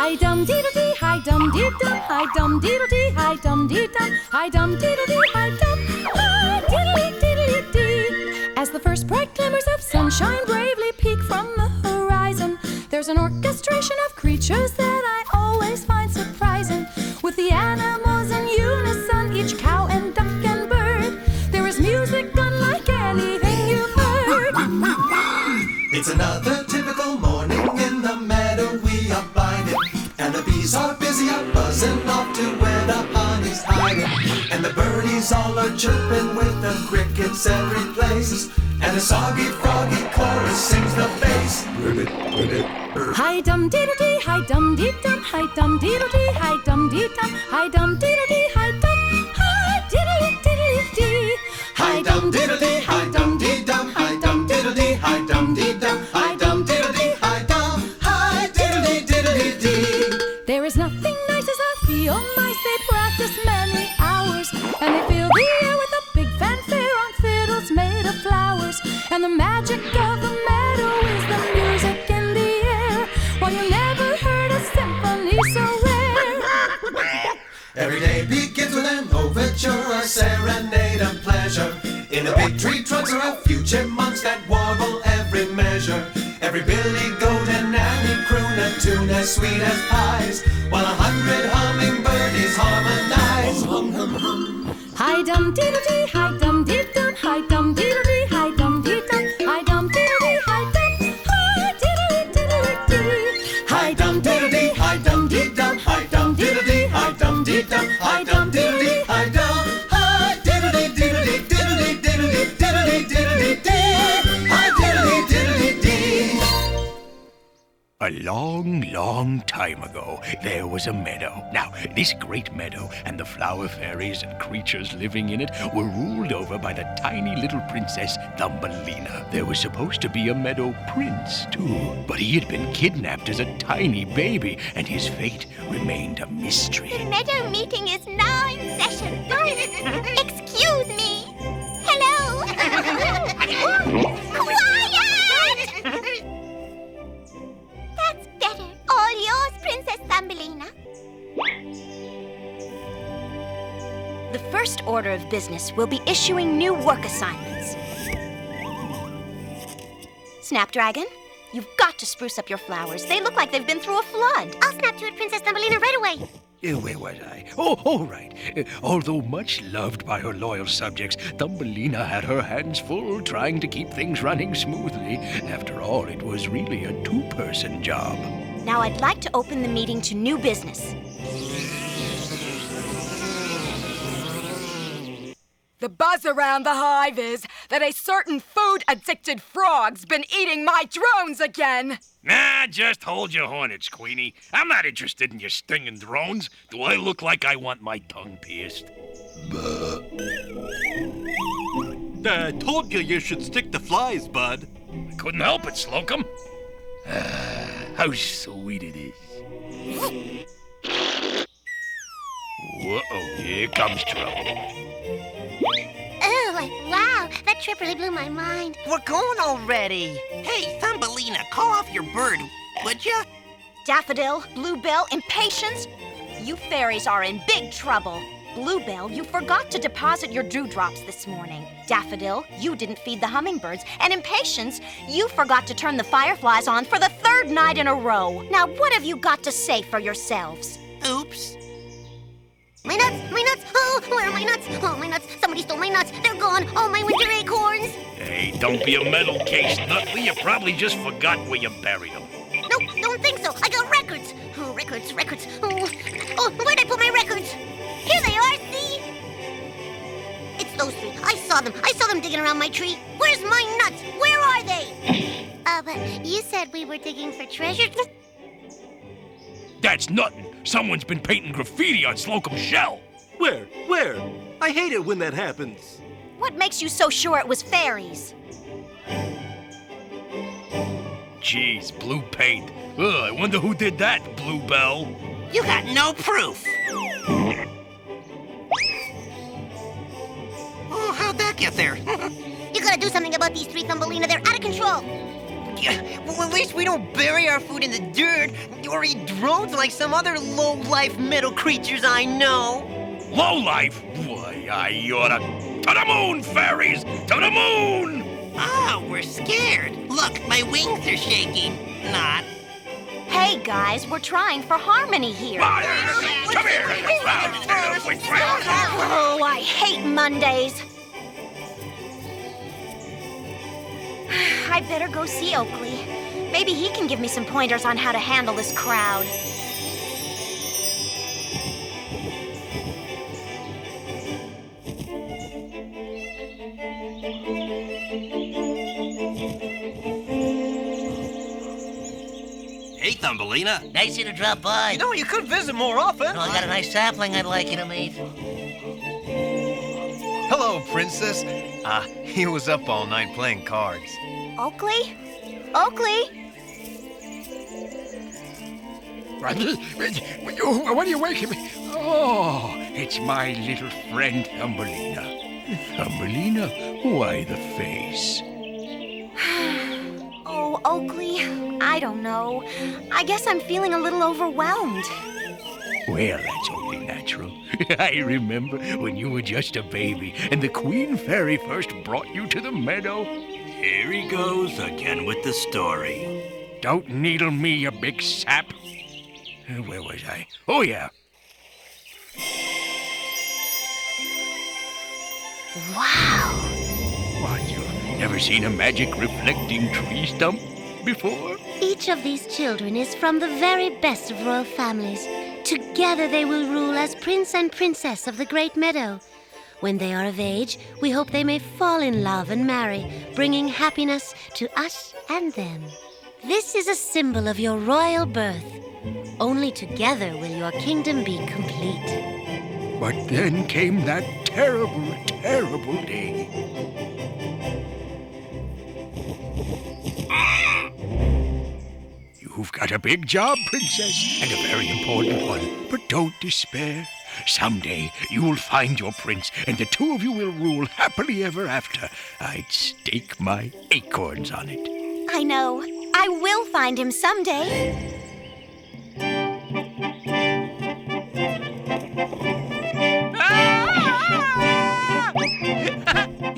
Hi-dum-diddle-dee, hi-dum-dee-dum, hi-dum-diddle-dee, hi-dum-dee-dum, hi-dum-diddle-dee, hi-dum, hi-diddle-dee-diddle-dee. As the first bright glimmers of sunshine bravely peek from the horizon, there's an orchestration of creatures that I always find surprising. With the animals in unison, each cow and duck and bird, there is music unlike anything you've heard. It's another typical morning in the meadow we abide in, and the bees are busy out buzzing off to where the honey's hiding, and the birdies all are chirping with the crickets every place, and a soggy froggy chorus sings the bass. Ribbit, ribbit, Hi-dum-diddle-dee, hi-dum-dee-dum, hi-dum-diddle-dee, hi-dum-dee-dum, hi-dum-diddle-dee, hi-dum, hi-diddle-dee-diddle-dee. Hi-dum-diddle-dee, hi-dum-dee-dum, hi-dum-diddle-dee, hi-dum-dee-dum, hi-dum-diddle-dee, hi-dum, hi-diddle-dee-diddle-dee. There is nothing nice as a field mice. They practice many hours, and they fill the air with a big fanfare on fiddles made of flowers. And the magic of the meadow is the music in the air. Well, you never heard a symphony so rare. Every day begins with an overture, a serenade of pleasure. In the big tree trunks are a few chipmunks that warble every measure. Every billy goat and nanny croon a tune as sweet as pies, while 100 hummingbirdies harmonize. Hum, hum, hum. Hi-dum-diddle-dee, hi-dum-dee-dum, hi-dum-diddle-dee, hi-dum-dee-dum, hi-dum-diddle-dee, hi-dum, hi-diddle-dee-diddle-dee. Hi-dum-diddle-dee, hi-dum-dee-dum, hi-dum-diddle-dee, hi-dum-dee-dum, hi-dum-diddle-dee, hi-dum, hi-diddle-dee-diddle-dee-diddle-dee-diddle-dee-diddle-dee-dee, hi-diddle-dee-diddle-dee-dee. A long, long time ago, there was a meadow. Now, this great meadow and the flower fairies and creatures living in it were ruled over by the tiny little princess Thumbelina. There was supposed to be a meadow prince, too, but he had been kidnapped as a tiny baby, and his fate remained a mystery. The meadow meeting is now in session. Excuse me. Hello. Quiet! That's better. All yours, Princess Thumbelina. The first order of business will be issuing new work assignments. Snapdragon, you've got to spruce up your flowers. They look like they've been through a flood. I'll snap to it, Princess Thumbelina, right away. Where was I? Oh, all right. Although much loved by her loyal subjects, Thumbelina had her hands full trying to keep things running smoothly. After all, it was really a two-person job. Now I'd like to open the meeting to new business. The buzz around the hive is that a certain food-addicted frog's been eating my drones again. Nah, just hold your hornets, Queenie. I'm not interested in your stinging drones. Do I look like I want my tongue pierced? I told you should stick to flies, bud. I couldn't help it, Slocum. How sweet it is. Whoa, here comes trouble. Oh, wow, that trip really blew my mind. We're going already. Hey, Thumbelina, call off your bird, would ya? Daffodil, Bluebell, Impatience, you fairies are in big trouble. Bluebell, you forgot to deposit your dewdrops this morning. Daffodil, you didn't feed the hummingbirds. And Impatience, you forgot to turn the fireflies on for the third night in a row. Now, what have you got to say for yourselves? Oops. My nuts, my nuts. Oh, where are my nuts? Oh, my nuts. Somebody stole my nuts. They're gone. Oh, my winter acorns. Hey, don't be a metal case, Nutley. You probably just forgot where you buried them. Nope, don't think so. I got records. Oh, records. Oh, where'd I put my records? Here they are, see? It's those three. I saw them digging around my tree. Where's my nuts? Where are they? But you said we were digging for treasure. That's nothing. Someone's been painting graffiti on Slocum's shell. Where? I hate it when that happens. What makes you so sure it was fairies? Jeez, blue paint. Ugh, I wonder who did that, Bluebell. You got no proof. Oh, how'd that get there? You gotta do something about these three, Thumbelina. They're out of control. Well, at least we don't bury our food in the dirt or eat drones like some other low-life meadow creatures I know. Low life? Why, I oughta... To the moon, fairies! To the moon! Ah, we're scared. Look, my wings are shaking. Not. Hey, guys, we're trying for harmony here. Come here! Oh, I hate Mondays. I better go see Oakley. Maybe he can give me some pointers on how to handle this crowd. Hey, Thumbelina. Nice of you to drop by. You know, you could visit more often. I got a nice sapling I'd like you to meet. Hello, Princess. He was up all night playing cards. Oakley? Oakley? What are you waking me? Oh, it's my little friend Thumbelina. Thumbelina, why the face? Oh, Oakley, I don't know. I guess I'm feeling a little overwhelmed. Well, that's only natural. I remember when you were just a baby and the Queen Fairy first brought you to the meadow. Here he goes again with the story. Don't needle me, you big sap. Where was I? Oh, yeah. Wow. What, you've never seen a magic reflecting tree stump before? Each of these children is from the very best of royal families. Together they will rule as Prince and Princess of the Great Meadow. When they are of age, we hope they may fall in love and marry, bringing happiness to us and them. This is a symbol of your royal birth. Only together will your kingdom be complete. But then came that terrible, terrible day. You've got a big job, Princess, and a very important one. But don't despair. Someday you'll find your prince, and the two of you will rule happily ever after. I'd stake my acorns on it. I know. I will find him someday.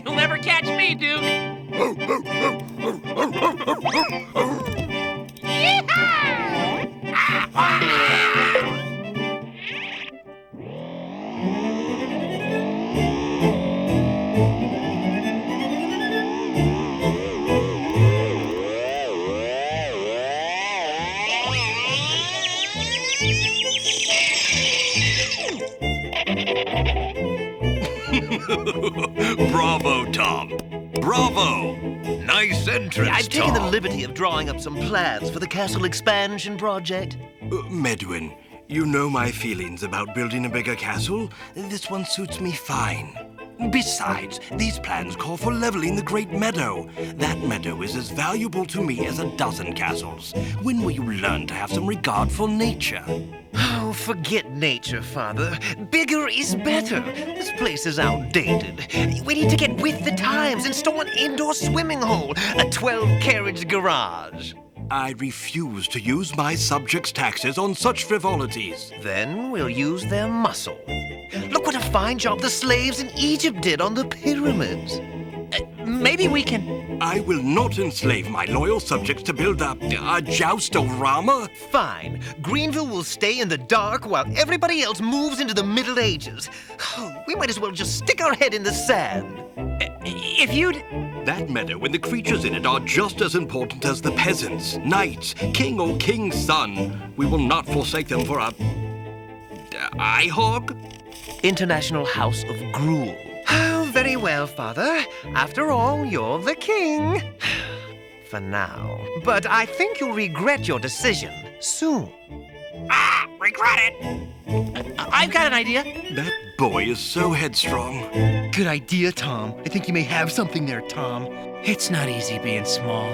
You'll never catch me, Duke. Bravo, Tom. Bravo. Nice entrance, I've taken the Tom. liberty of drawing up some plans for the castle expansion project. Medwin, you know my feelings about building a bigger castle. This one suits me fine. Besides, these plans call for leveling the Great Meadow. That meadow is as valuable to me as a dozen castles. When will you learn to have some regard for nature? Oh, forget nature, Father. Bigger is better. This place is outdated. We need to get with the times, install an indoor swimming hole, a 12-carriage garage. I refuse to use my subjects' taxes on such frivolities. Then we'll use their muscle. Look what a fine job the slaves in Egypt did on the pyramids. Maybe we can... I will not enslave my loyal subjects to build a joust-o-rama. Fine. Greenville will stay in the dark while everybody else moves into the Middle Ages. We might as well just stick our head in the sand. If you'd... That meadow and the creatures in it are just as important as the peasants, knights, king or king's son. We will not forsake them for a... hog? International House of Gruel. Oh, very well, Father. After all, you're the king. For now. But I think you'll regret your decision soon. Regret it. I've got an idea. That boy is so headstrong. Good idea, Tom. I think you may have something there, Tom. It's not easy being small.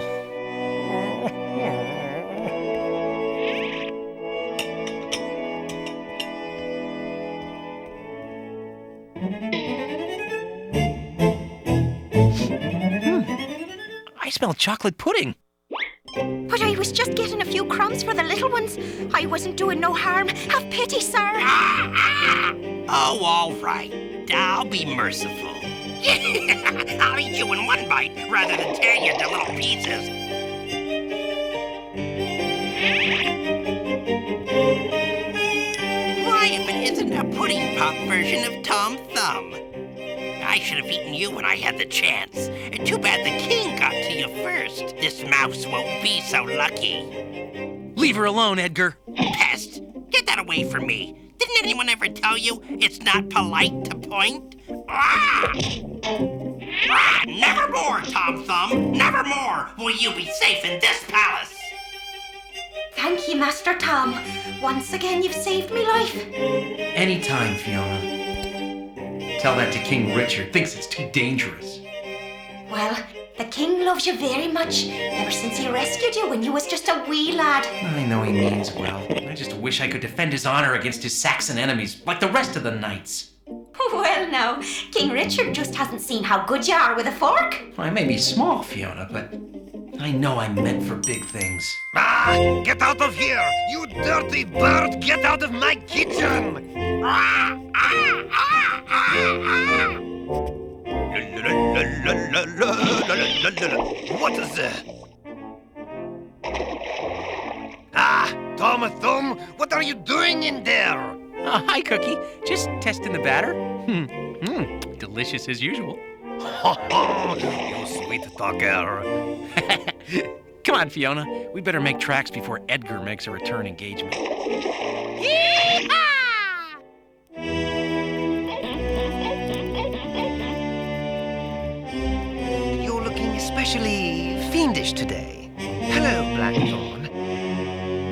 I smell chocolate pudding. But I was just getting a few crumbs for the little ones. I wasn't doing no harm. Have pity, sir. Oh, all right. I'll be merciful. I'll eat you in one bite rather than tear you into little pieces. Why, if it isn't a pudding pop version of Tom Thumb. I should have eaten you when I had the chance. Too bad the king got to you first. This mouse won't be so lucky. Leave her alone, Edgar. Pest! Get that away from me. Didn't anyone ever tell you it's not polite to point? Ah! Ah, never more, Tom Thumb. Never more will you be safe in this palace. Thank you, Master Tom. Once again, you've saved me life. Anytime, Fiona. Tell that to King Richard. Thinks it's too dangerous. Well, the king loves you very much, ever since he rescued you when you was just a wee lad. I know he means well. I just wish I could defend his honor against his Saxon enemies, like the rest of the knights. Well, now, King Richard just hasn't seen how good you are with a fork. I may be small, Fiona, but I know I'm meant for big things. Ah! Get out of here! You dirty bird! Get out of my kitchen! Ah! Ah! Ah! Ah! What is that? Ah! Tom Thumb! What are you doing in there? Oh, hi, Cookie. Just testing the batter. Delicious as usual. You sweet talker. Come on, Fiona. We better make tracks before Edgar makes a return engagement. You're looking especially fiendish today. Hello, Blackthorn.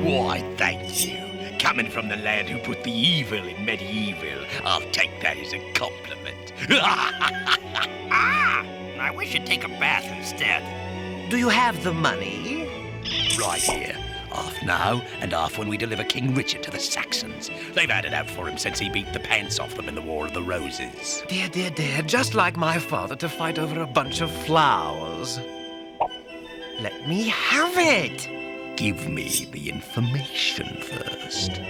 Why, thank you. Coming from the lad who put the evil in medieval, I'll take that as a compliment. Ah! I wish you'd take a bath instead. Do you have the money? Right here. Half now, and half when we deliver King Richard to the Saxons. They've had it out for him since he beat the pants off them in the War of the Roses. Dear, dear, dear, just like my father to fight over a bunch of flowers. Let me have it. Give me the information first.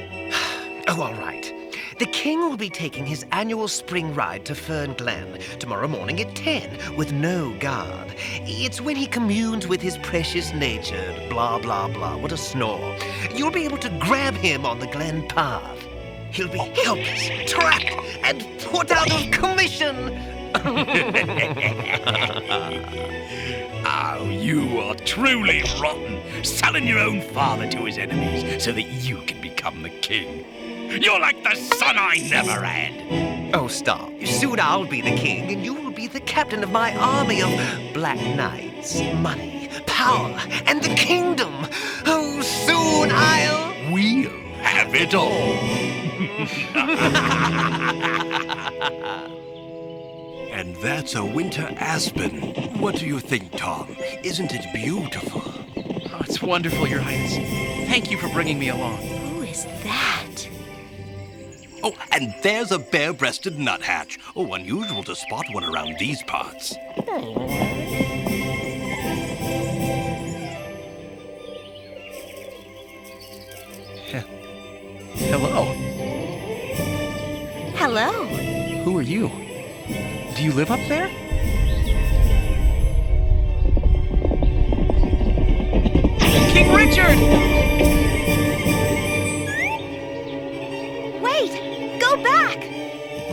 Oh, all right. The king will be taking his annual spring ride to Fern Glen tomorrow morning at 10 with no guard. It's when he communes with his precious nature. Blah, blah, blah. What a snore. You'll be able to grab him on the Glen path. He'll be helpless, trapped, and put out of commission. Oh, you are truly rotten, selling your own father to his enemies so that you can become the king. You're like the son I never had. Oh, stop. Soon I'll be the king, and you will be the captain of my army of black knights, money, power, and the kingdom. Oh, soon We'll have it all. And that's a winter aspen. What do you think, Tom? Isn't it beautiful? Oh, it's wonderful, Your Highness. Thank you for bringing me along. Who is that? Oh, and there's a bare-breasted nuthatch. Oh, unusual to spot one around these parts. Hello. Hello. Who are you? Do you live up there? King Richard! Wait! Go back!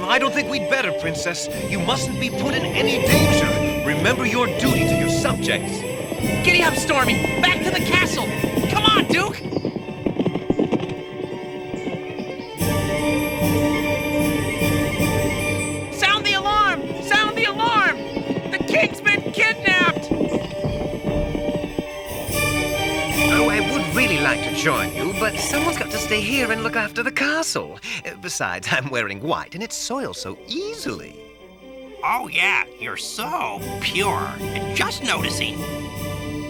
I don't think we'd better, Princess. You mustn't be put in any danger. Remember your duty to your subjects. Giddy up, Stormy! Back to the castle! Come on, Duke! Sound the alarm! Sound the alarm! The king's been kidnapped! Oh, I would really like to join you, but someone's got to stay here and look after the castle. Besides, I'm wearing white, and it soils so easily. Oh, yeah, you're so pure. Just noticing.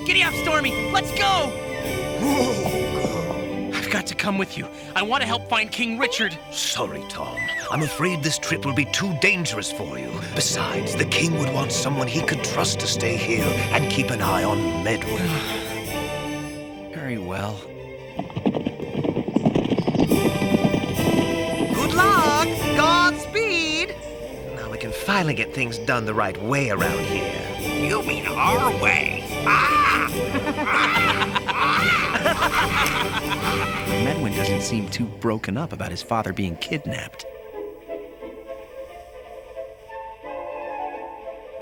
Giddy up, Stormy! Let's go! I've got to come with you. I want to help find King Richard. Sorry, Tom. I'm afraid this trip will be too dangerous for you. Besides, the king would want someone he could trust to stay here and keep an eye on Medwin. well. Good luck! Godspeed! Now we can finally get things done the right way around here. You mean our way? Medwin doesn't seem too broken up about his father being kidnapped.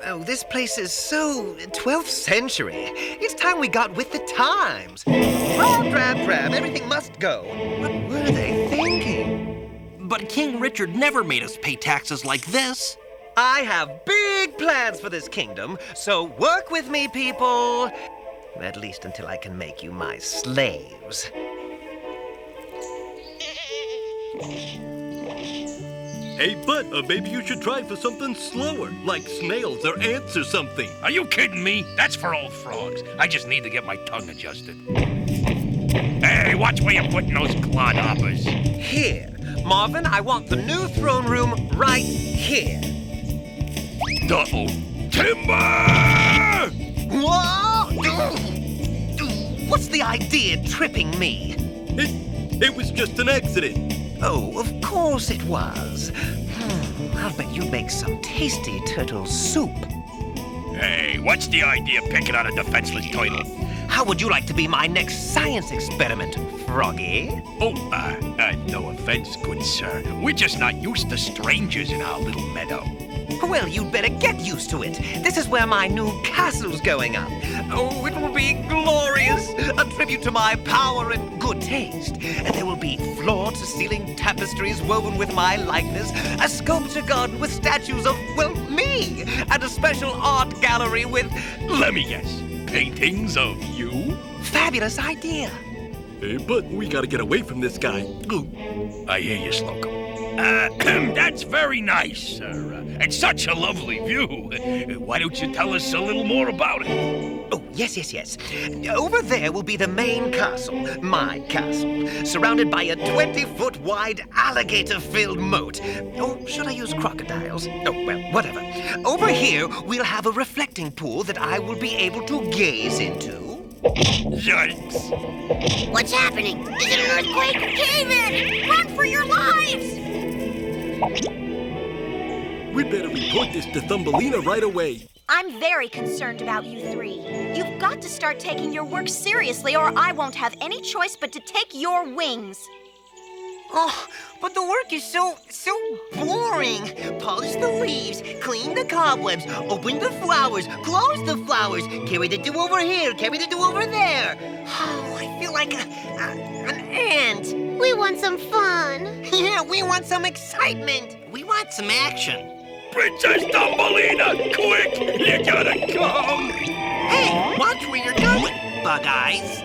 Oh, this place is so 12th century. It's time we got with the times. Grab, everything must go. What were they thinking? But King Richard never made us pay taxes like this. I have big plans for this kingdom, so work with me, people. At least until I can make you my slaves. Hey, Bud, maybe you should try for something slower, like snails or ants or something. Are you kidding me? That's for old frogs. I just need to get my tongue adjusted. Hey, watch where you're putting those clodhoppers. Here. Marvin, I want the new throne room right here. Uh-oh. Timber! Whoa! What's the idea tripping me? It was just an accident. Oh, of course it was. I'll bet you make some tasty turtle soup. Hey, what's the idea of picking on a defenseless turtle? How would you like to be my next science experiment, Froggy? Oh, no offense, good sir. We're just not used to strangers in our little meadow. Well, you'd better get used to it. This is where my new castle's going up. Oh, it will be glorious. A tribute to my power and good taste. And there will be floor-to-ceiling tapestries woven with my likeness, a sculpture garden with statues of, well, me, and a special art gallery with... Let me guess. Paintings of you? Fabulous idea. Hey, but we gotta get away from this guy. I hear you, Slocum. That's very nice, sir. It's such a lovely view. Why don't you tell us a little more about it? Oh, yes. Over there will be the main castle, my castle, surrounded by a 20-foot wide alligator-filled moat. Or should I use crocodiles? Oh, well, whatever. Over here, we'll have a reflecting pool that I will be able to gaze into. Yikes! What's happening? Is it an earthquake? Cave in! Run for your lives! We better report this to Thumbelina right away. I'm very concerned about you three. You've got to start taking your work seriously, or I won't have any choice but to take your wings. Oh, but the work is so boring. Polish the leaves, clean the cobwebs, open the flowers, close the flowers, carry the dew over here, carry the dew over there. Oh, I feel like an ant. We want some fun. Yeah, we want some excitement. We want some action. Princess Thumbelina, quick! You gotta come! Hey, watch where you're going, Bug Eyes.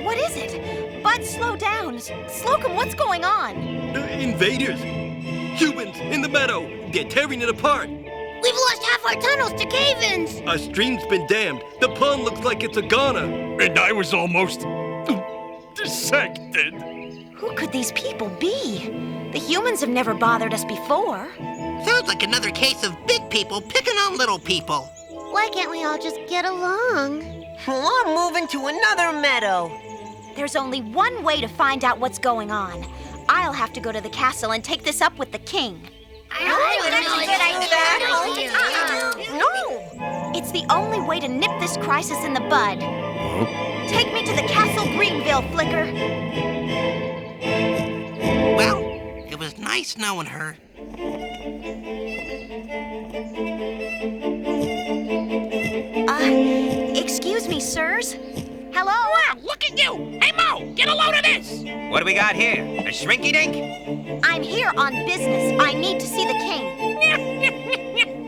What is it? Bud, slow down. Slocum, what's going on? Invaders! Humans in the meadow! They're tearing it apart! We've lost half our tunnels to cave-ins. Our stream's been dammed. The pond looks like it's a goner. And I was almost dissected. Who could these people be? The humans have never bothered us before. Sounds like another case of big people picking on little people. Why can't we all just get along? Well, I'm moving to another meadow. There's only one way to find out what's going on. I'll have to go to the castle and take this up with the king. No! It's the only way to nip this crisis in the bud. Take me to the Castle Greenville, Flicker. Well, it was nice knowing her. Excuse me, sirs? Hello? Wow, look at you! Hey, Mo, get a load of this! What do we got here? A shrinky-dink? I'm here on business. I need to see the king.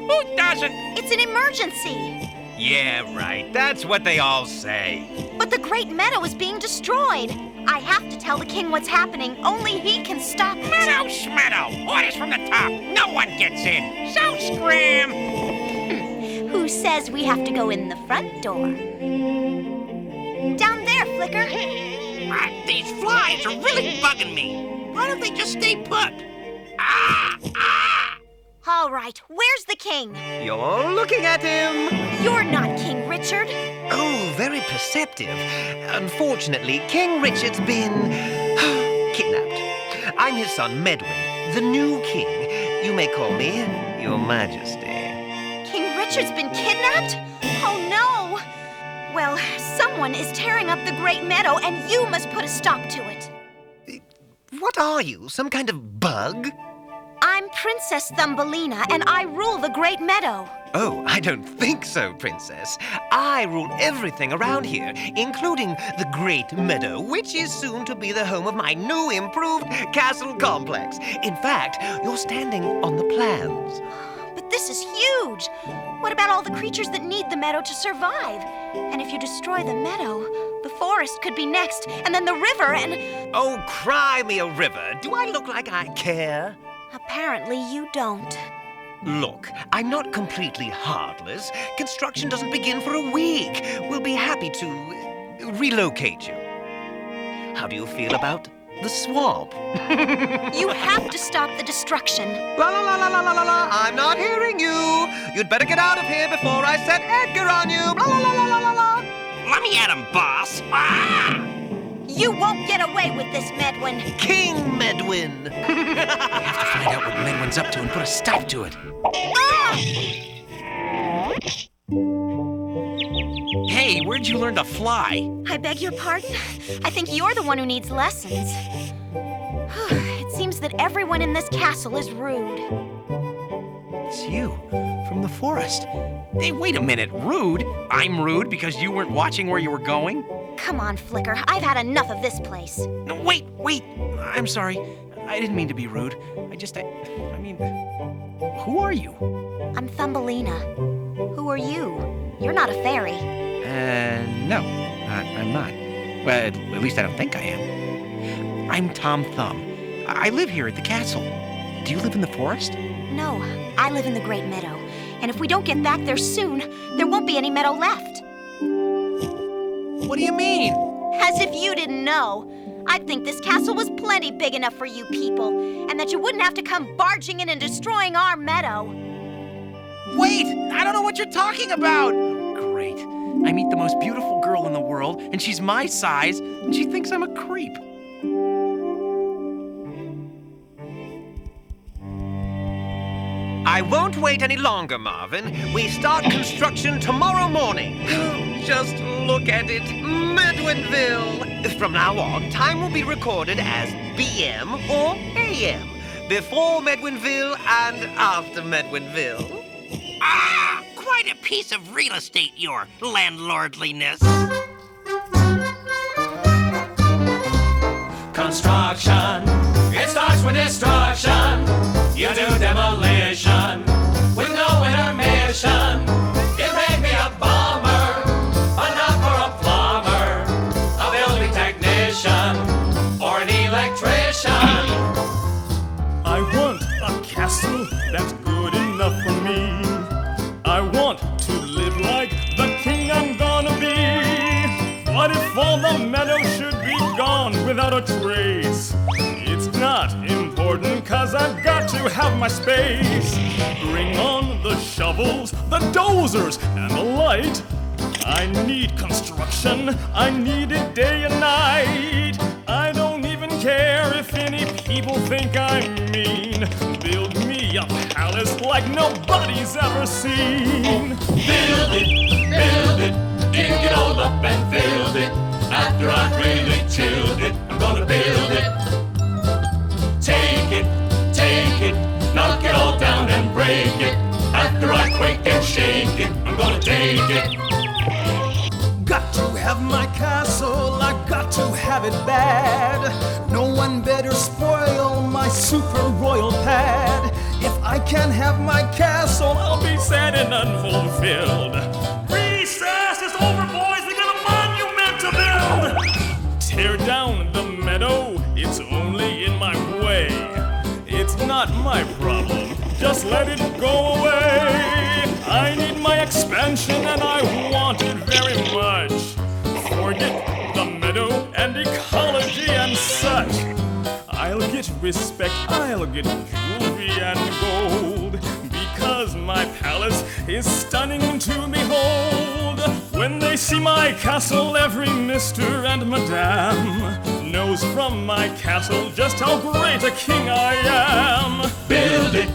Who doesn't? It's an emergency. Yeah, right. That's what they all say. But the Great Meadow is being destroyed. I have to tell the king what's happening. Only he can stop it. Meadow schmeadow! Orders from the top. No one gets in. So scram! Who says we have to go in the front door? Down there, Flicker. These flies are really bugging me. Why don't they just stay put? All right, where's the king? You're looking at him. You're not King Richard. Richard? Oh, very perceptive. Unfortunately, King Richard's been kidnapped. I'm his son, Medwin, the new king. You may call me Your Majesty. King Richard's been kidnapped? Oh, no! Well, someone is tearing up the Great Meadow, and you must put a stop to it. What are you, some kind of bug? I'm Princess Thumbelina, and I rule the Great Meadow. Oh, I don't think so, Princess. I rule everything around here, including the Great Meadow, which is soon to be the home of my new improved castle complex. In fact, you're standing on the plans. But this is huge. What about all the creatures that need the meadow to survive? And if you destroy the meadow, the forest could be next, and then the river, and... Oh, cry me a river. Do I look like I care? Apparently you don't. Look, I'm not completely heartless. Construction doesn't begin for a week. We'll be happy to relocate you. How do you feel about the swamp? You have to stop the destruction. La la la la la la la. I'm not hearing you. You'd better get out of here before I set Edgar on you. La la la la la la la. Let me at him, boss. Ah! You won't get away with this, Medwin. King Medwin. We have to find out what Medwin's up to and put a stop to it. Ah! Hey, where'd you learn to fly? I beg your pardon? I think you're the one who needs lessons. It seems that everyone in this castle is rude. It's you, from the forest. Hey, wait a minute, rude? I'm rude because you weren't watching where you were going? Come on, Flicker. I've had enough of this place. No, wait. I'm sorry. I didn't mean to be rude. I mean, who are you? I'm Thumbelina. Who are you? You're not a fairy. No, I'm not. Well, at least I don't think I am. I'm Tom Thumb. I live here at the castle. Do you live in the forest? No, I live in the Great Meadow. And if we don't get back there soon, there won't be any meadow left. What do you mean? As if you didn't know. I'd think this castle was plenty big enough for you people, and that you wouldn't have to come barging in and destroying our meadow. Wait! I don't know what you're talking about! Great. I meet the most beautiful girl in the world, and she's my size, and she thinks I'm a creep. I won't wait any longer, Marvin. We start construction tomorrow morning. Just look at it. Medwinville. From now on, time will be recorded as BM or AM. Before Medwinville and after Medwinville. Ah! Quite a piece of real estate, your landlordliness. Construction, it starts with destruction. You do demolition with no intermission. It may be a bomber, a knock or a plumber, a building technician, or an electrician. I want a castle that's good enough for me. I want to live like the king I'm gonna be. What if all the meadow should be gone without a trace? It's not important, 'cause I've got to have my space. Bring on the shovels, the dozers, and the light. I need construction, I need it day and night. I don't even care if any people think I'm mean. Build me a palace like nobody's ever seen. Build it, dig it all up and build it. After I've really chilled it, I'm gonna build it. Take it, knock it all down and break it. After I quake and shake it, I'm gonna take it. Got to have my castle, I got to have it bad. No one better spoil my super royal pad. If I can't have my castle, I'll be sad and unfulfilled. Recess is over, boys, we got a monument to build. Tear down the meadow, it's only in my way. It's not my problem, just let it go away. I need my expansion and I want it very much. Forget the meadow and ecology and such. I'll get respect, I'll get jewelry and gold, because my palace is stunning to behold. When they see my castle, every Mr. and Madame knows from my castle just how great a king I am. Build it,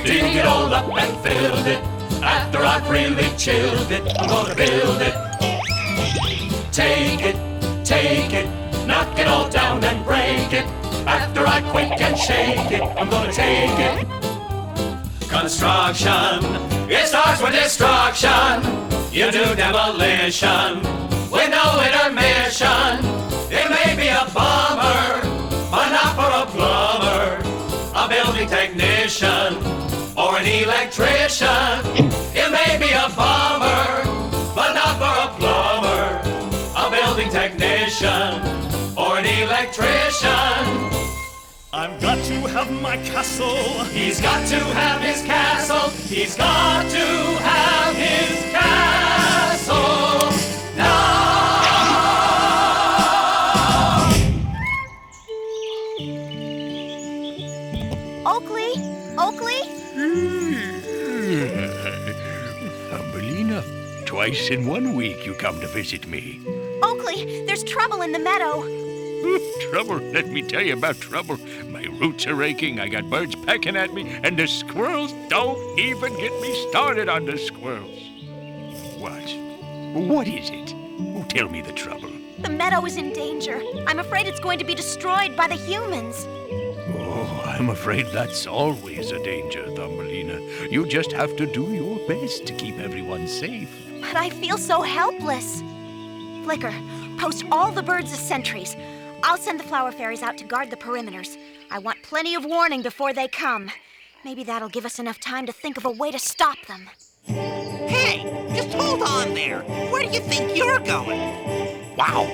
dig it all up and fill it. After I've really chilled it, I'm gonna build it. Take it, knock it all down and break it. After I quake and shake it, I'm gonna take it. Construction, it starts with destruction. You do demolition with no intermission. It may be a bomber, but not for a plumber, a building technician, or an electrician. It may be a bomber, but not for a plumber, a building technician, or an electrician. I've got to have my castle. He's got to have his castle. He's got to have his castle now. Oakley? Thumbelina, twice in 1 week you come to visit me. Oakley, there's trouble in the meadow. Trouble? Let me tell you about trouble. My roots are aching, I got birds pecking at me, and the squirrels don't even get me started on the squirrels. What is it? Oh, tell me the trouble. The meadow is in danger. I'm afraid it's going to be destroyed by the humans. Oh, I'm afraid that's always a danger, Thumbelina. You just have to do your best to keep everyone safe. But I feel so helpless. Flicker, post all the birds as sentries. I'll send the flower fairies out to guard the perimeters. I want plenty of warning before they come. Maybe that'll give us enough time to think of a way to stop them. Hey, just hold on there. Where do you think you're going? Wow.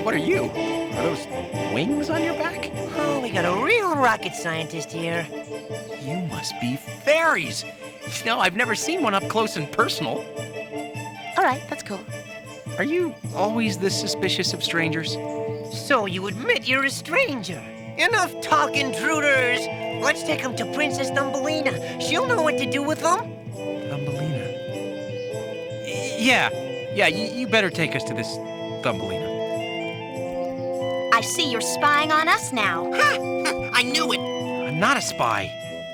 What are you? Are those wings on your back? Oh, we got a real rocket scientist here. You must be fairies. No, I've never seen one up close and personal. All right, that's cool. Are you always this suspicious of strangers? So you admit you're a stranger. Enough talk, intruders. Let's take them to Princess Thumbelina. She'll know what to do with them. Thumbelina? Yeah, you better take us to this Thumbelina. I see you're spying on us now. Ha! I knew it. I'm not a spy.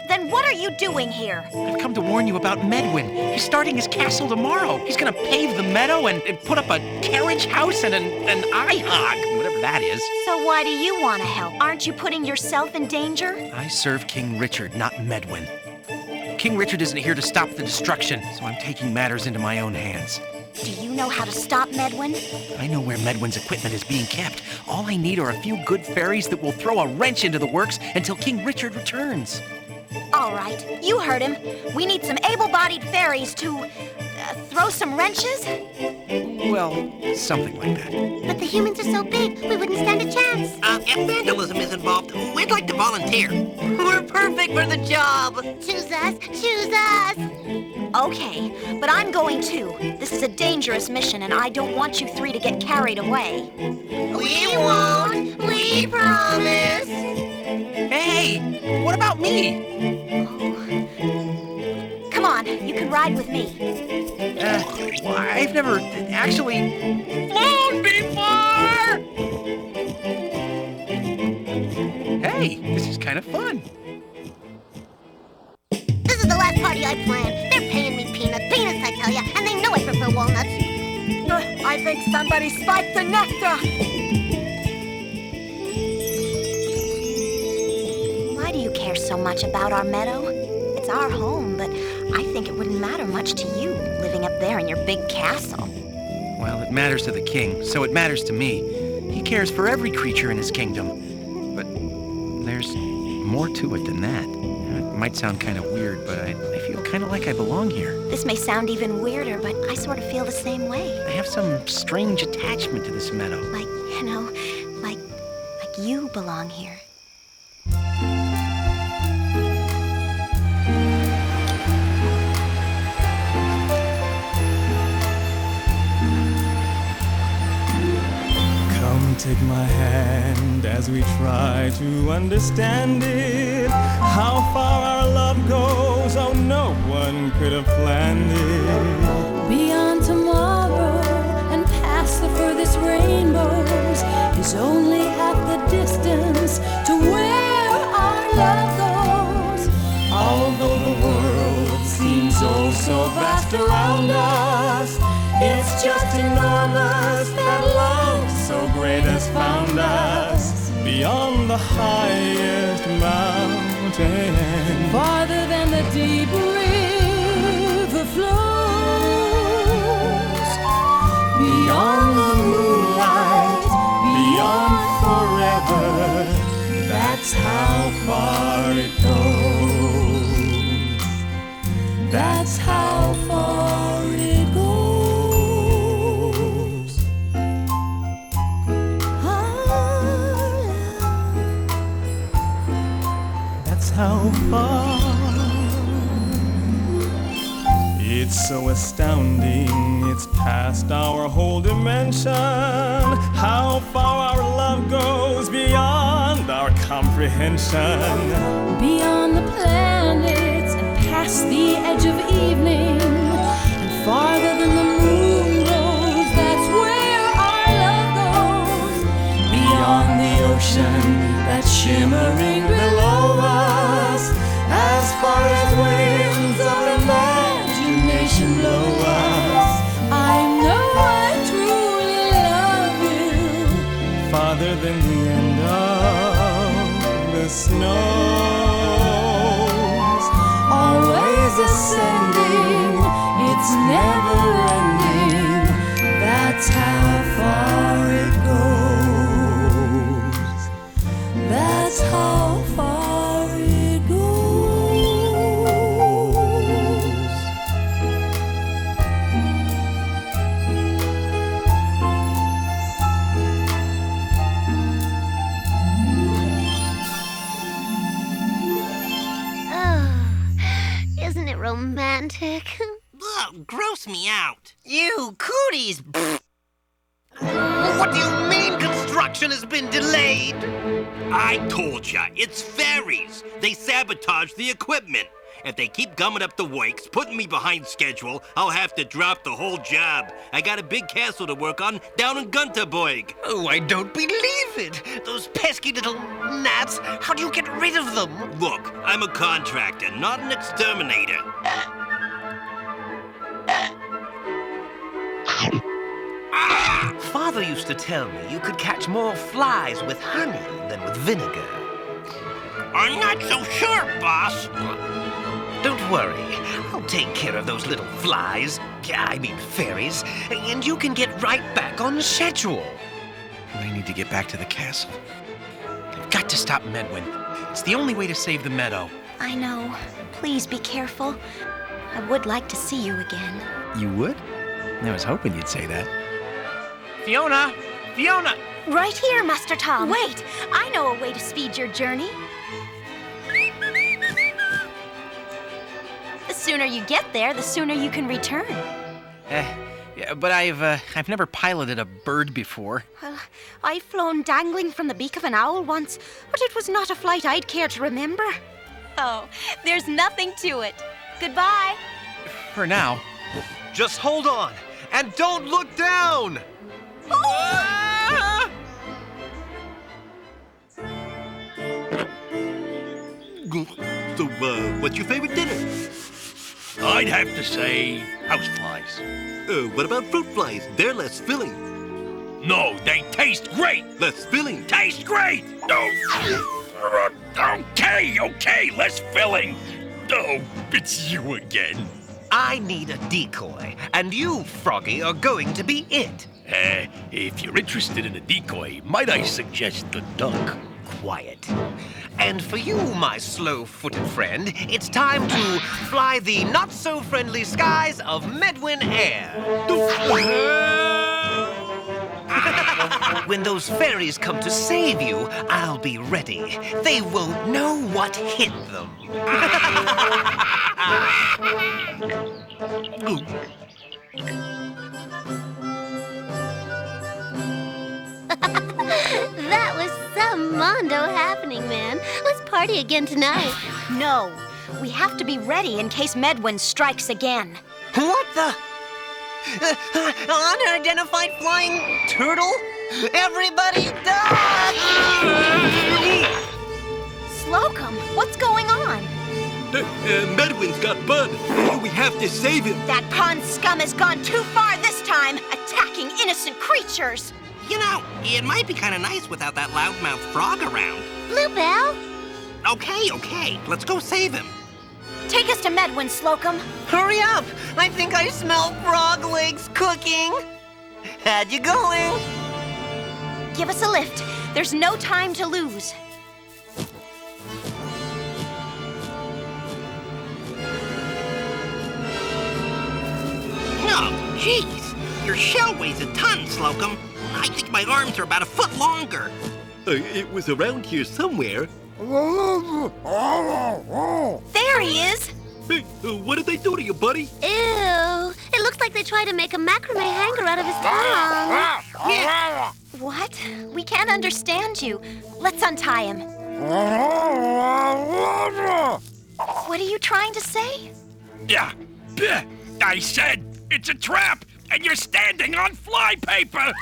Then what are you doing here? I've come to warn you about Medwin. He's starting his castle tomorrow. He's gonna pave the meadow and put up a carriage house and an IHOG, whatever that is. So why do you want to help? Aren't you putting yourself in danger? I serve King Richard, not Medwin. King Richard isn't here to stop the destruction, so I'm taking matters into my own hands. Do you know how to stop Medwin? I know where Medwin's equipment is being kept. All I need are a few good fairies that will throw a wrench into the works until King Richard returns. All right, you heard him. We need some able-bodied fairies to throw some wrenches? Well, something like that. But the humans are so big, we wouldn't stand a chance. If vandalism is involved, we'd like to volunteer. We're perfect for the job. Choose us, choose us. Okay, but I'm going too. This is a dangerous mission, and I don't want you three to get carried away. We won't. We promise. Hey, what about me? Come on, you can ride with me. Well, I've never actually flown before! Hey, this is kind of fun. This is the last party I planned. They're paying me peanuts, I tell ya, and they know I prefer walnuts. I think somebody spiked the nectar. Why do you care so much about our meadow? It's our home, but I think it wouldn't matter much to you, living up there in your big castle. Well, it matters to the king, so it matters to me. He cares for every creature in his kingdom. But there's more to it than that. It might sound kind of weird, but I feel kind of like I belong here. This may sound even weirder, but I sort of feel the same way. I have some strange attachment to this meadow. Like, you know, like you belong here. Take my hand as we try to understand it. How far our love goes, oh, no one could have planned it. beyond tomorrow and past the furthest rainbows is only half the distance to where our love goes. Although the world seems oh so vast around us, it's just enormous that love so great has found us. Beyond the highest mountain, Farther than the deep river flows, beyond the moonlight, beyond forever, that's how far it goes. That's how far it goes. That's how far. It's so astounding, it's past our whole dimension. How far our love goes beyond our comprehension. Beyond the planets and past the edge of evening, and farther than the moon goes, that's where our love goes. Beyond the ocean that's shimmering below us, as far as winds of imagination blow us. I know I truly love you. Farther than the end of the snows, Always ascending, it's never ending. That's how far it goes. That's how far it goes. Oh, isn't it romantic? Ugh, gross me out. You cooties! What do you mean construction has been delayed? I told ya, it's fairies. They sabotage the equipment. If they keep gumming up the works, putting me behind schedule, I'll have to drop the whole job. I got a big castle to work on down in Gunterborg. Oh, I don't believe it! Those pesky little gnats! How do you get rid of them? Look, I'm a contractor, not an exterminator. Father used to tell me you could catch more flies with honey than with vinegar. I'm not so sure, boss. Don't worry, I'll take care of those little flies. I mean fairies, and you can get right back on schedule. I need to get back to the castle. I've got to stop Medwin. It's the only way to save the meadow. I know. Please be careful. I would like to see you again. You would? I was hoping you'd say that. Fiona! Fiona! Right here, Master Tom. Wait, I know a way to speed your journey. The sooner you get there, the sooner you can return. Yeah, but I've never piloted a bird before. Well, I've flown dangling from the beak of an owl once, but it was not a flight I'd care to remember. Oh, there's nothing to it. Goodbye. For now. Just hold on, and don't look down! So, what's your favorite dinner? I'd have to say houseflies. What about fruit flies? They're less filling. No, they taste great. Less filling. Taste great. No. Okay, less filling. Oh, it's you again. I need a decoy, and you, Froggy, are going to be it. If you're interested in a decoy, might I suggest the duck? Quiet. And for you, my slow-footed friend, it's time to fly the not-so-friendly skies of Medwin Air. When those fairies come to save you, I'll be ready. They won't know what hit them. That was some mondo happening, man. Let's party again tonight. No, we have to be ready in case Medwin strikes again. What the? Unidentified flying turtle? Everybody duck! Slocum, what's going on? Medwin's got Bud. We have to save him. That pond scum has gone too far this time, attacking innocent creatures. You know, it might be kind of nice without that loudmouth frog around. Bluebell? Okay. Let's go save him. Take us to Medwin, Slocum. Hurry up! I think I smell frog legs cooking. Had you going? Give us a lift. There's no time to lose. Oh, jeez. Your shell weighs a ton, Slocum. I think my arms are about a foot longer. It was around here somewhere. There he is. Hey, what did they do to you, buddy? Ew. It looks like they tried to make a macrame hanger out of his tongue. What? We can't understand you. Let's untie him. What are you trying to say? Yeah, I said it's a trap, and you're standing on flypaper.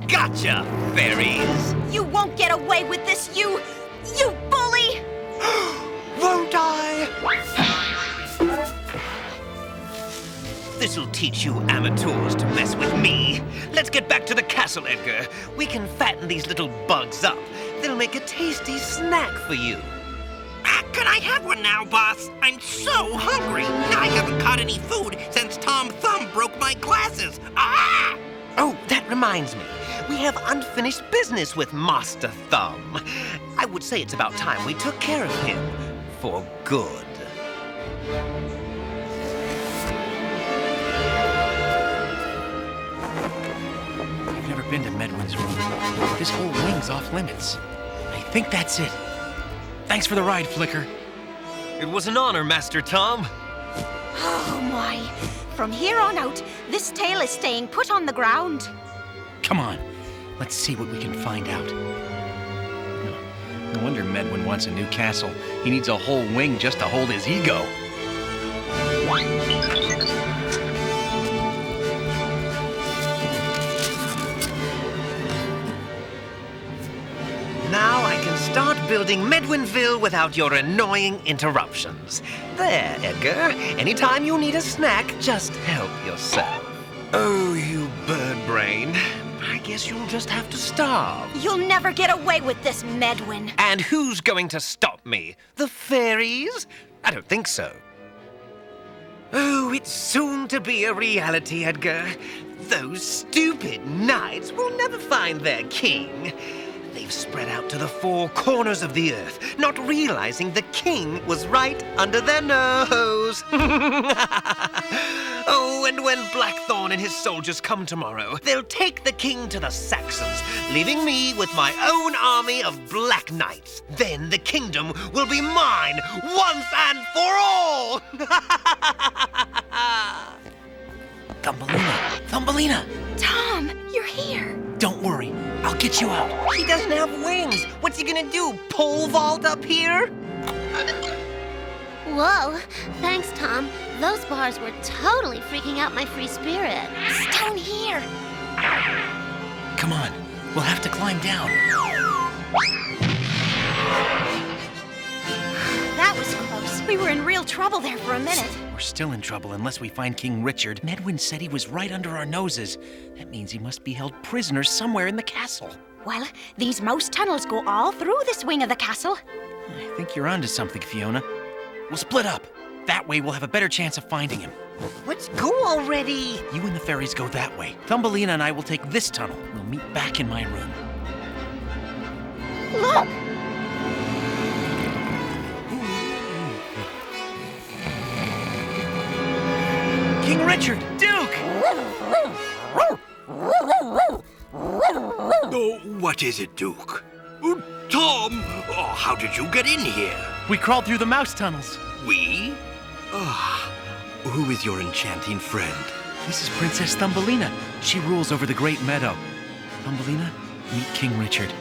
Gotcha, fairies. You won't get away with this, you bully! Won't I? This'll teach you amateurs to mess with me. Let's get back to the castle, Edgar. We can fatten these little bugs up. They'll make a tasty snack for you. Can I have one now, boss? I'm so hungry. I haven't caught any food since Tom Thumb broke my glasses. Ah! Oh, that reminds me. We have unfinished business with Master Thumb. I would say it's about time we took care of him for good. I've never been to Medwin's room. This whole wing's off limits. I think that's it. Thanks for the ride, Flicker. It was an honor, Master Tom. Oh my. From here on out, this tail is staying put on the ground. Come on, let's see what we can find out. No wonder Medwin wants a new castle. He needs a whole wing just to hold his ego. Now I can start building Medwinville without your annoying interruptions. There, Edgar. Anytime you need a snack, just help yourself. Oh, you bird brain. I guess you'll just have to starve. You'll never get away with this, Medwin. And who's going to stop me? The fairies? I don't think so. Oh, it's soon to be a reality, Edgar. Those stupid knights will never find their king. They've spread out to the four corners of the earth, not realizing the king was right under their nose. Oh, and when Blackthorn and his soldiers come tomorrow, they'll take the king to the Saxons, leaving me with my own army of black knights. Then the kingdom will be mine once and for all! Thumbelina! Tom, you're here. Don't worry, I'll get you out. He doesn't have wings. What's he gonna do, pole vault up here? Whoa. Thanks, Tom. Those bars were totally freaking out my free spirit. Down here. Come on, we'll have to climb down. That was close. We were in real trouble there for a minute. We're still in trouble unless we find King Richard. Medwin said he was right under our noses. That means he must be held prisoner somewhere in the castle. Well, these mouse tunnels go all through this wing of the castle. I think you're onto something, Fiona. We'll split up. That way we'll have a better chance of finding him. Let's go already. You and the fairies go that way. Thumbelina and I will take this tunnel. We'll meet back in my room. Look! King Richard! Duke! Oh, what is it, Duke? Oh, Tom! Oh, how did you get in here? We crawled through the mouse tunnels. We? Ah, who is your enchanting friend? This is Princess Thumbelina. She rules over the Great Meadow. Thumbelina, meet King Richard.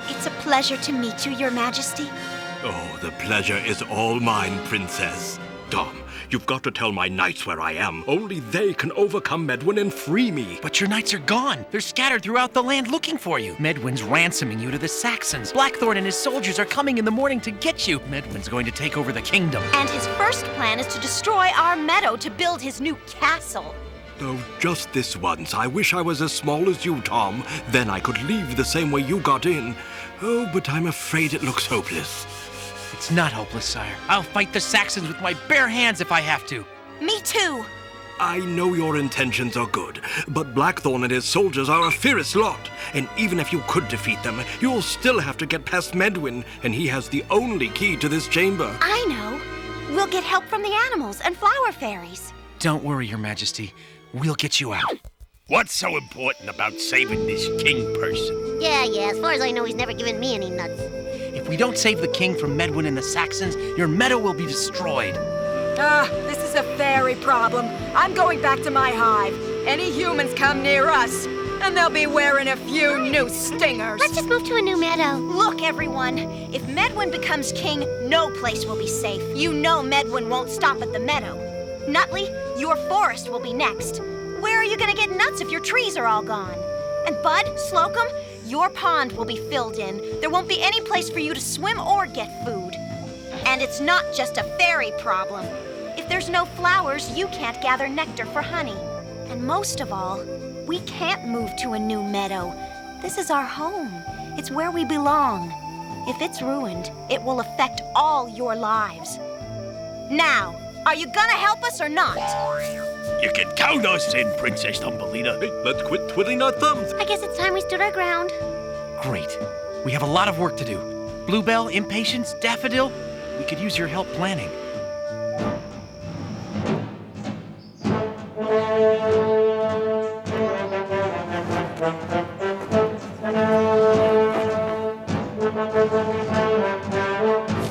It's a pleasure to meet you, Your Majesty. Oh, the pleasure is all mine, Princess. Tom, You've got to tell my knights where I am. Only they can overcome Medwin and free me. But your knights are gone. They're scattered throughout the land looking for you. Medwin's ransoming you to the Saxons. Blackthorn and his soldiers are coming in the morning to get you. Medwin's going to take over the kingdom. And his first plan is to destroy our meadow to build his new castle. Oh, just this once. I wish I was as small as you, Tom. Then I could leave the same way you got in. Oh, but I'm afraid it looks hopeless. It's not hopeless, sire. I'll fight the Saxons with my bare hands if I have to. Me too. I know your intentions are good, but Blackthorn and his soldiers are a fierce lot. And even if you could defeat them, you'll still have to get past Medwin, and he has the only key to this chamber. I know. We'll get help from the animals and flower fairies. Don't worry, Your Majesty. We'll get you out. What's so important about saving this king person? Yeah, as far as I know, he's never given me any nuts. If we don't save the king from Medwin and the Saxons, your meadow will be destroyed. This is a fairy problem. I'm going back to my hive. Any humans come near us, and they'll be wearing a few new stingers. Let's just move to a new meadow. Look, everyone. If Medwin becomes king, no place will be safe. You know Medwin won't stop at the meadow. Nutley, your forest will be next. Where are you gonna get nuts if your trees are all gone? And Bud, Slocum, your pond will be filled in. There won't be any place for you to swim or get food. And it's not just a fairy problem. If there's no flowers, you can't gather nectar for honey. And most of all, we can't move to a new meadow. This is our home. It's where we belong. If it's ruined, it will affect all your lives. Now, are you gonna help us or not? You can count us in, Princess Thumbelina. Hey, let's quit twiddling our thumbs. I guess it's time we stood our ground. Great. We have a lot of work to do. Bluebell, Impatience, Daffodil, we could use your help planning.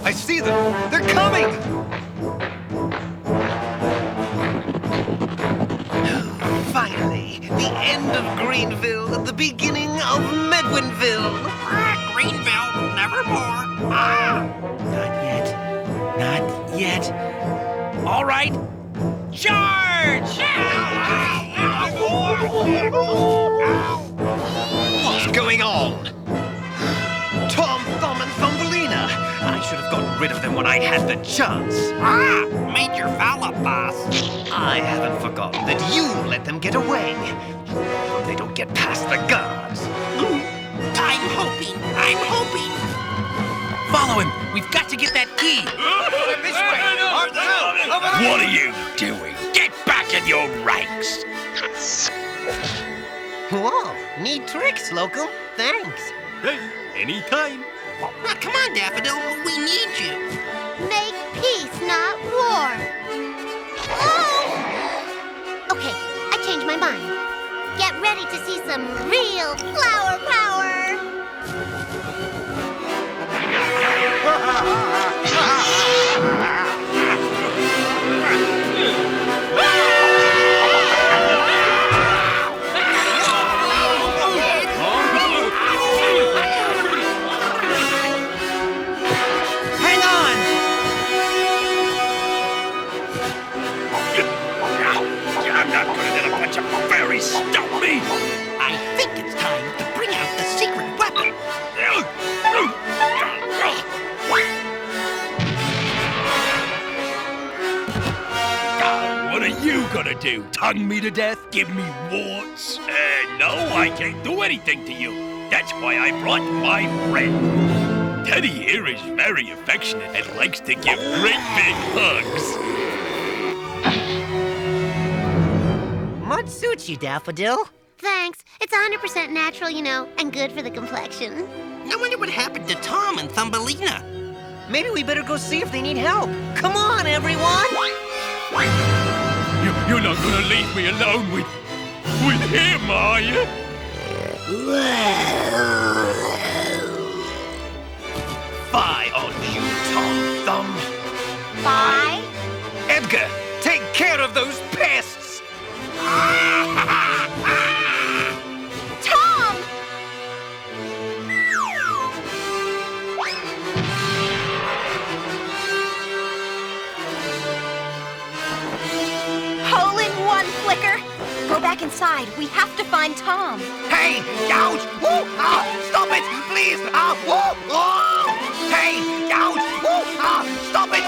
I see them! They're coming! Finally, the end of Greenville and the beginning of Medwinville. Greenville, nevermore. Not yet. Not yet. All right. Charge! What's going on? Tom Thumb and Thumbelina! I should have gotten rid of them when I had the chance. Major foul-up, boss. I haven't forgotten that you let them get away. They don't get past the guards. I'm hoping. Follow him. We've got to get that key. This way. What are you doing? Get back in your ranks. Whoa, neat trick, Slocum. Thanks. Hey, anytime. Now, come on, Daffodil. We need you. Make peace, not war. Oh! Okay, I changed my mind. Get ready to see some real flower power. Hang on! I'm not gonna let a bunch of fairies stop me. I think it's time to bring out the secret weapon. What are you gonna do? Tongue me to death? Give me warts? No, I can't do anything to you. That's why I brought my friend. Teddy here is very affectionate and likes to give great big hugs. What suits you, Daffodil? Thanks. It's 100% natural, you know, and good for the complexion. I wonder what happened to Tom and Thumbelina. Maybe we better go see if they need help. Come on, everyone! You're not gonna leave me alone with him, are you? Fie on you, Tom Thumb. Bye. Edgar, take care of those pests! Tom! back inside. We have to find Tom. Hey, ouch! Woo! Stop it, please! Woo! Oh! Hey, ouch! Woo! Stop it!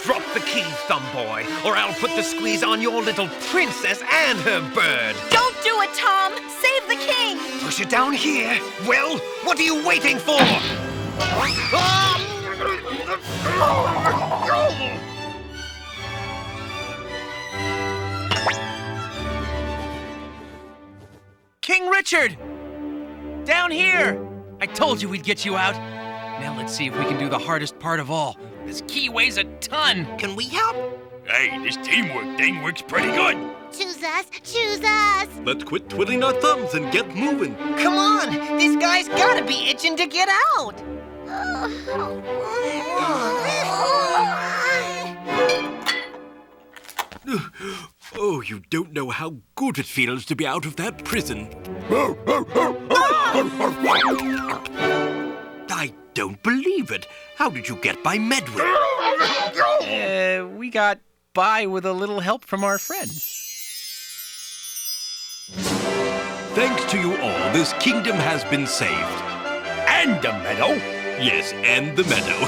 Drop the key, Thumb Boy, or I'll put the squeeze on your little princess and her bird. Don't do it, Tom! Save the king! Push it down here. Well, what are you waiting for? King Richard! Down here! I told you we'd get you out. Now let's see if we can do the hardest part of all. This key weighs a ton. Can we help? Hey, this teamwork thing works pretty good. Choose us, choose us. Let's quit twiddling our thumbs and get moving. Come on, this guy's gotta be itching to get out. Oh, you don't know how good it feels to be out of that prison. I don't believe it. How did you get by Medwin? We got by with a little help from our friends. Thanks to you all, this kingdom has been saved. And the meadow. Yes, and the meadow.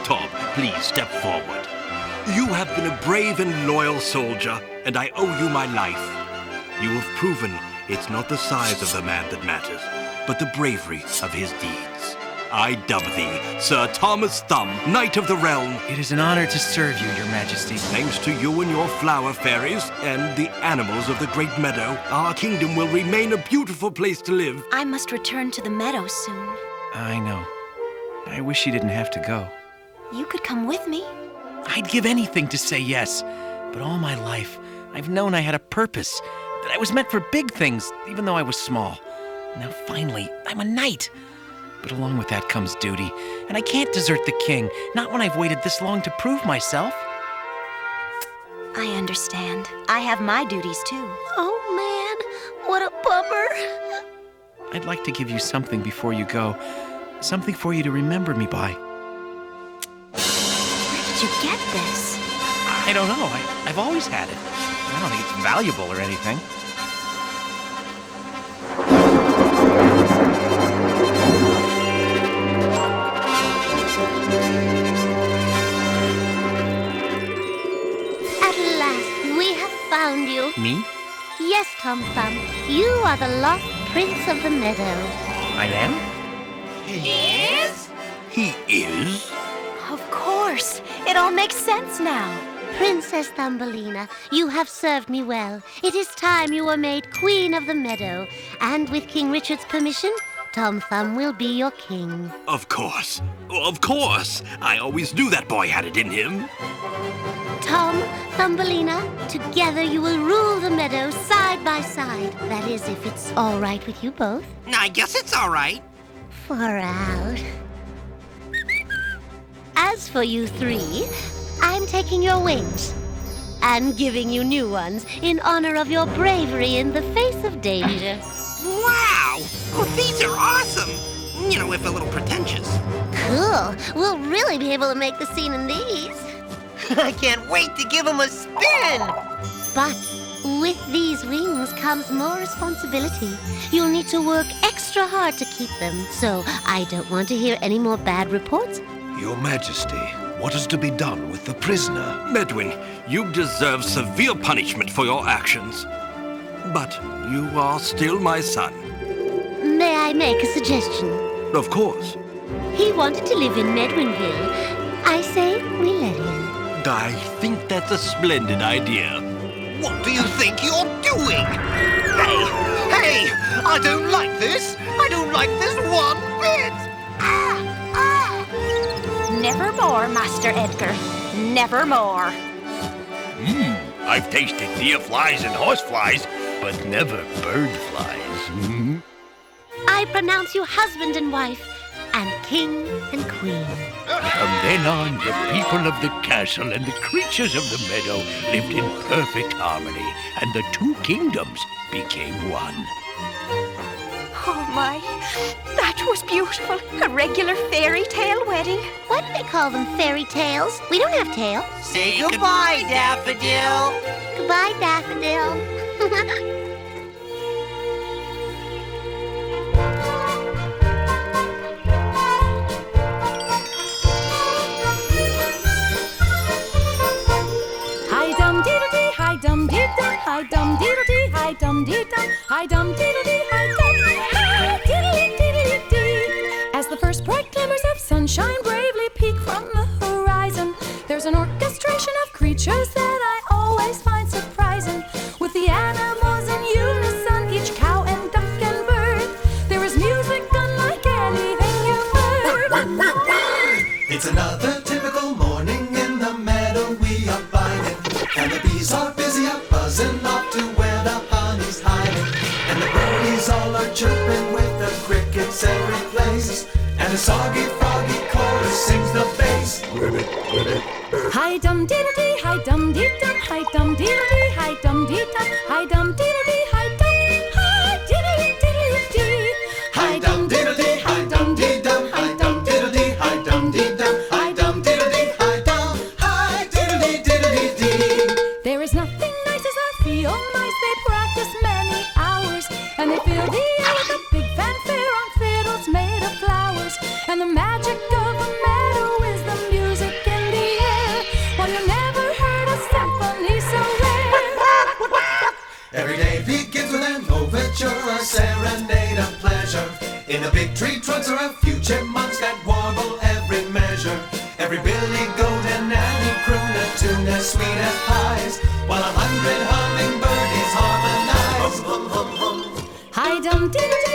Tom, please step forward. You have been a brave and loyal soldier, and I owe you my life. You have proven it's not the size of the man that matters, but the bravery of his deeds. I dub thee Sir Thomas Thumb, Knight of the Realm. It is an honor to serve you, Your Majesty. Thanks to you and your flower fairies and the animals of the Great Meadow, our kingdom will remain a beautiful place to live. I must return to the meadow soon. I know. I wish you didn't have to go. You could come with me. I'd give anything to say yes, but all my life, I've known I had a purpose, that I was meant for big things, even though I was small. Now finally, I'm a knight. But along with that comes duty, and I can't desert the king, not when I've waited this long to prove myself. I understand. I have my duties too. Oh man, what a bummer. I'd like to give you something before you go, something for you to remember me by. Where did you get this? I don't know. I've always had it. I don't think it's valuable or anything. At last, we have found you. Me? Yes, Tom Thumb. You are the lost Prince of the Meadow. I am? Yes? He is? Of course. It all makes sense now. Princess Thumbelina, you have served me well. It is time you were made Queen of the Meadow. And with King Richard's permission, Tom Thumb will be your king. Of course. Of course. I always knew that boy had it in him. Tom, Thumbelina, together you will rule the meadow side by side. That is, if it's all right with you both. I guess it's all right. Far out. As for you three, I'm taking your wings and giving you new ones in honor of your bravery in the face of danger. Wow! Oh, these are awesome! You know, if a little pretentious. Cool. We'll really be able to make the scene in these. I can't wait to give him a spin! But with these wings comes more responsibility. You'll need to work extra hard to keep them, so I don't want to hear any more bad reports. Your Majesty, what is to be done with the prisoner? Medwin, you deserve severe punishment for your actions. But you are still my son. May I make a suggestion? Of course. He wanted to live in Medwinville. I say we let him. I think that's a splendid idea. What do you think you're doing? Hey! I don't like this! I don't like this one bit! Nevermore, Master Edgar. Nevermore. I've tasted deer flies and horse flies, but never bird flies. I pronounce you husband and wife, and king and queen. From then on, the people of the castle and the creatures of the meadow lived in perfect harmony, and the two kingdoms became one. Oh, my, that was beautiful. A regular fairy tale wedding. Why do they call them fairy tales? We don't have tails. Say goodbye, Daffodil. Goodbye, Daffodil. Hi dum diddle dee, hi dum diddle dum, hi dum diddle dee, hi dum diddle dum, hi dum diddle dee, hi dum, hi diddly diddly dee. As the first bright glimmers of sunshine bravely peek from the horizon, there's an orchestration of creatures that I always find surprising. With the animals in unison, each cow and duck and bird, there is music unlike anything you've heard. It's another typical morning in the meadow we abide in. And the bees are busy up buzzing off to where the honey's hiding. And the birdies all are chirping with the crickets every place. And a soggy froggy chorus sings the bass. Ribbit, ribbit. Hi dum diddle dee, hi dum dee dum, hi dum diddle dee, hi dum dee dum, hi dum diddle dee, hi dum, hi diddly diddly dee. Hi dum diddle dee, hi dum dee dum, hi dum diddle dee, hi dum dee dum, hi dum diddle dee, hi dum, hi diddly diddly dee. There is nothing nice as our field mice. They practice many hours, and they fill the air with a big fanfare on fiddles made of flowers. And the magic of a meadow is the music in the air. Well, you never heard a symphony so rare. Every day begins with an overture, a serenade of pleasure. In the big tree trunks are a few chipmunks that warble every measure. Every billy goat and nanny croon a tune as sweet as pies, while 100 hummingbirdies harmonize. Hum, hum, hum, hum. Hi dum diddle